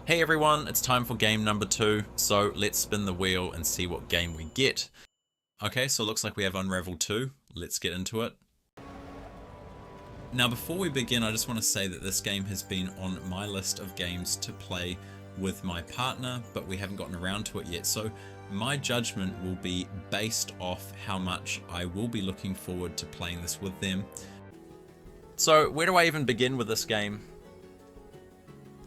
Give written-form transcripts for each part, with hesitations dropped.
Hey everyone, it's time for game number 2, so let's spin the wheel and see what game we get. Okay, so it looks like we have Unravel 2, let's get into it. Now before we begin, I just want to say that this game has been on my list of games to play with my partner, but we haven't gotten around to it yet, so my judgment will be based off how much I will be looking forward to playing this with them. So where do I even begin with this game?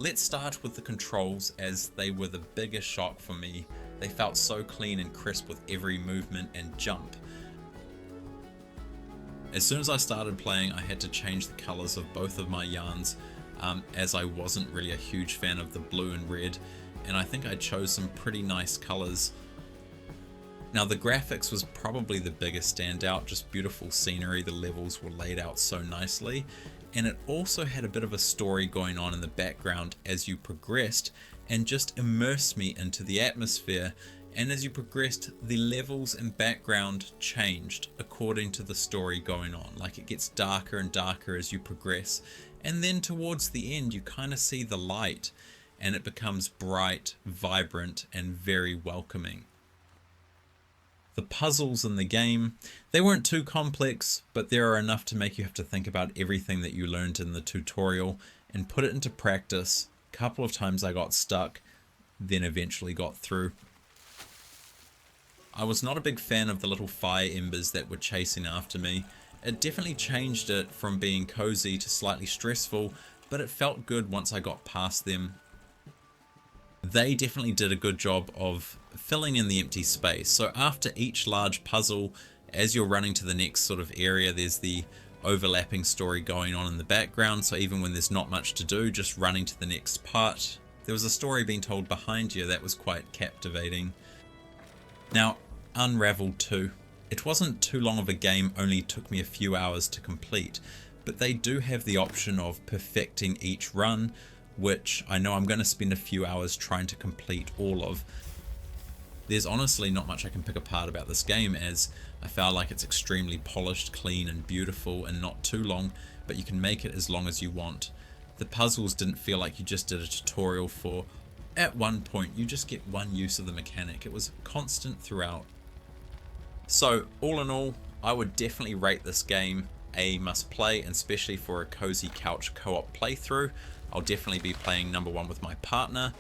Let's start with the controls, as they were the biggest shock for me. They felt so clean and crisp with every movement and jump. As soon as I started playing, I had to change the colors of both of my yarns, as I wasn't really a huge fan of the blue and red, and I think I chose some pretty nice colors. Now the graphics was probably the biggest standout, just beautiful scenery, the levels were laid out so nicely, and it also had a bit of a story going on in the background as you progressed and just immersed me into the atmosphere. And as you progressed, the levels and background changed according to the story going on. Like, it gets darker and darker as you progress, and then towards the end you kind of see the light and it becomes bright, vibrant, and very welcoming. The puzzles in the game, they weren't too complex, but there are enough to make you have to think about everything that you learned in the tutorial and put it into practice. A couple of times I got stuck, then eventually got through. I was not a big fan of the little fire embers that were chasing after me. It definitely changed it from being cozy to slightly stressful, but it felt good once I got past them. They definitely did a good job of filling in the empty space. So after each large puzzle, as you're running to the next sort of area, there's the overlapping story going on in the background. So even when there's not much to do, just running to the next part, there was a story being told behind you that was quite captivating. Now, Unravel 2. It wasn't too long of a game, only took me a few hours to complete, but they do have the option of perfecting each run, which I know I'm going to spend a few hours trying to complete all of. There's honestly not much I can pick apart about this game, as I felt like it's extremely polished, clean and beautiful and not too long, but you can make it as long as you want. The puzzles didn't feel like you just did a tutorial for. At one point you just get one use of the mechanic. It was constant throughout. So all in all, I would definitely rate this game a must play, and especially for a cozy couch co-op playthrough. I'll definitely be playing number 1 with my partner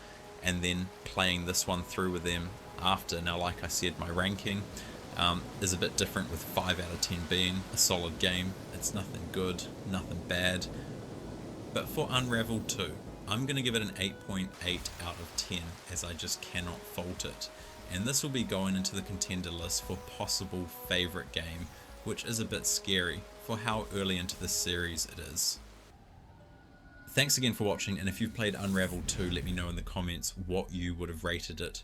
and then playing this one through with them after. Now, like I said, my ranking is a bit different, with 5 out of 10 being a solid game. It's nothing good, nothing bad. But for Unravel 2, I'm going to give it an 8.8 out of 10, as I just cannot fault it. And this will be going into the contender list for possible favourite game, which is a bit scary for how early into this series it is. Thanks again for watching, and if you've played Unravel 2, let me know in the comments what you would have rated it.